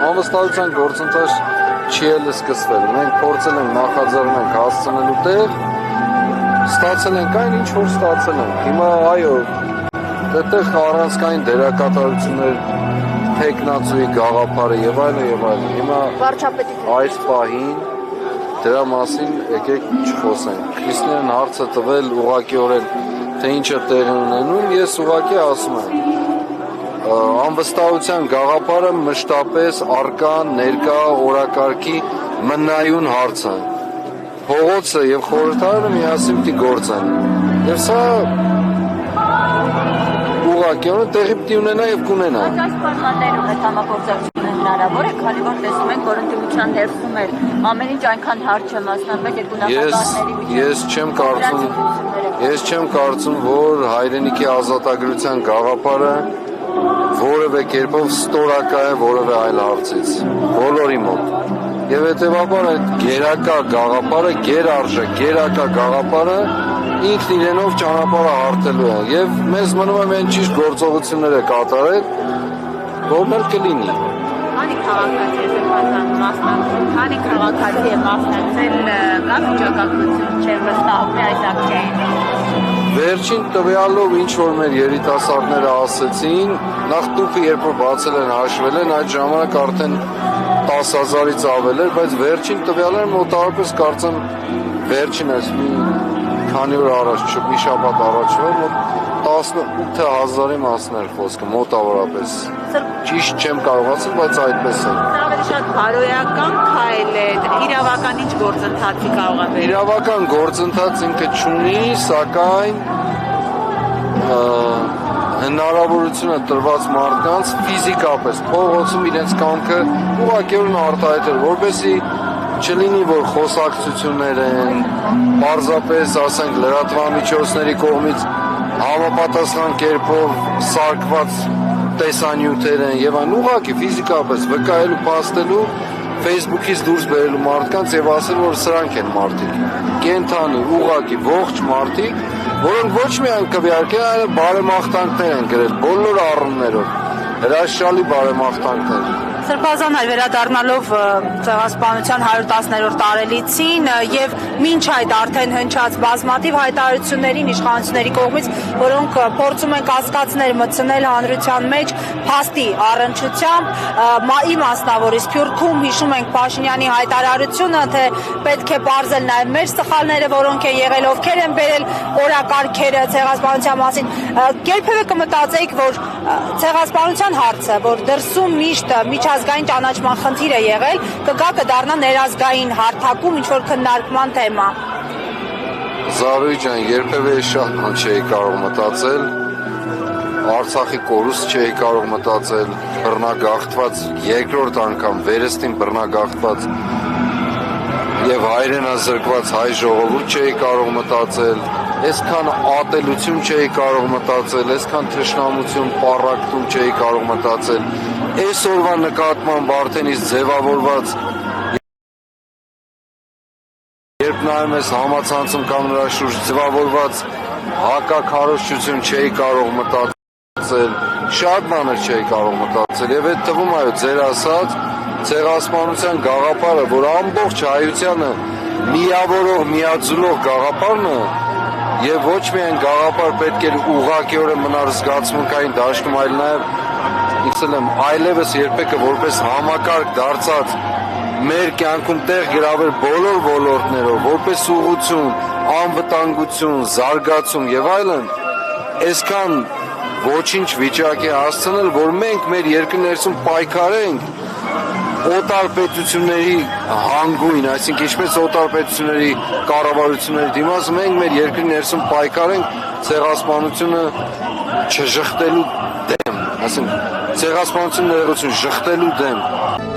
անվստահության գործընթաց չի էլ սկսվել։ Մենք փորձել ենք նախաձեռնենք հասցնելու տեղ, ստացել ենք այն, ինչ որ ստացել ենք։ Հիմա այո, այդտեղ առանցքային դերակատարություններ, թեկնածուի գաղափարը եւ այլն եւ այլն։ Հիմա այս պահին դրա մասին եկեք չխոսենք։ Քրիստոնյան հարցը տվել ուղղակիորեն թե ինչը տեղի ունենում, ես ուղղակի ասում եմ, անվստահության գաղափարը մշտապես առկա ներկա օրակարգի մնայուն հարց է։ Փողոցը եւ խորհրդարանը միասին պիտի գործեն։ Եվ սա ուղղակիորեն տեղի պիտի ունենա եւ կունենա։ Այս պայմաններում այդ համագործակցությունը հնարավոր է, քանի որ տեսնում ենք, որ ընդդիմության ներսում էլ ամեն ինչ այնքան հարց չէ մասնաբեկ երկու նախագահների Ես չեմ կարծում, որ հայրենիքի ազատագրության գաղափարը որևէ կերպով ստորակա է որևէ այլ հարցից, բոլորի մոտ։ Եվ հետևաբար այդ գերակա գաղափարը, գերարժեք, գերակա գաղափարը ինքն իրենով ճանապարհը հարթելու է եւ մեզ մնում է միայն ճիշտ գործողությունները կատարել, որն էլ կլինի։ Քանի քաղաքացի է մասնակցել կա վիճակագրություն չէ վստահում է այս ակցիային։ Վերջին տվյալով ինչ որ մեր երիտասարդները ասեցին, նախ տուփը երբ որ բացել են հաշվել են, այդ ժամանակ արդեն 10,000-ից ավել էր, բայց վերջին տվյալները մոտավորապես կարծեմ վերջին այս մի քանի օր առաջ, մի շաբաթ առաջ մոտ 18,000-ի մասն էր խոսքը մոտավորապես։ Ճիշտ չեմ կարող ասել, բայց այդպես է։ Սա ավելի շատ բարոյական քայլ է, իրավական ինչ գործընթացի կարող է բերել։ Իրավական գործընթաց ինքը չունի, սակայն հնարավորությունը տրված մարդկանց ֆիզիկապես փողոցում իրենց կամքը ուղղակիորեն արտահայտել, որպեսզի չլինի, որ խոսակցություններ են, պարզապես ասենք լրատվամիջոցների կողմից համապատասխան կերպով սարքված տեսանյութեր են եւ այն ուղղակի ֆիզիկապես վկայելու, փաստելու, Facebook-ից դուրս բերելու մարդկանց եւ ասել, որ սրանք են մարդիկ, կենթանի, ուղղակի ողջ մարդիկ, որոնք ոչ միայն քվեարկեն, այլ բարեմաղթանքներ են գրել բոլոր առումներով, հրաշալի բարեմաղթանքներ։ Սրբազան այլ վերադառնալով ցեղասպանության 110-րդ տարելիցին եւ մինչ այդ արդեն հնչած բազմաթիվ հայտարարություններին իշխանությունների կողմից, որոնք փորձում են կասկածներ մտցնել հանրության մեջ փաստի առնչությամբ, ի մասնավորից Սփյուռքում հիշում ենք Փաշինյանի հայտարարությունը, թե պետք է բարձել նաեւ մեր սխալները, որոնք են եղել, ովքեր են բերել օրակարգերը ցեղասպանության մասին։ Երբևէ կմտածեիք, որ ցեղասպանության հարցը, որ դրսում միշտ միջազգային ճանաչման խնդիր է եղել, կդառնա ներազգային հարթակում ինչ-որ քննարկման թեմա։ Զարուհի ջան, երբևէ շատ բան չէի կարող մտածել, Արցախի կորուստ չէի կարող մտածել, բռնագաղթված, երկրորդ անգամ վերստին բռնագաղթված եւ հայրենազրկված հայ ժողովուրդ չէի կարող մտածել, այսքան ատելություն չէի կարող մտածել, այսքան թշնամություն, պառակտում չէի կարող մտածել, այսօրվա նկատմամբ արդեն իսկ ձևավորված, երբ նայում ես համացանցում կամ նրա շուրջ ձևավորված հակաքարոզչություն չէի կարող մտածել, շատ բաներ չէի կարող մտածել եւ այդ թվում այո ձեր ասած ցեղասպանության գաղափարը, որ ամբողջ հայությանը միավորող, միաձուլող գաղափարն է եւ ոչ միայն գաղափար պետք է ուղղակիորեն մնար զգացմունքային դաշտում, այլ նաեւ իցել այլևս երբեկը որպես համակարգ դարձած մեր կյանքում տեղ գրավել բոլոր ոլորտներով, որպես ուղղություն, անվտանգություն, զարգացում եւ այլն, այսքան ոչինչ վիճակի հասցնել, որ մենք մեր երկրի ներսում պայքարենք օտար պետությունների հանգույն, այսինքն ինչպես օտար պետությունների կառավարությունների դիմաց, մենք մեր երկրի ներսում պայքարենք ցեղասպանությունը չժխտելու դեմ, այսինքն ցեղասպանությունը ներողություն ժխտելու դեմ։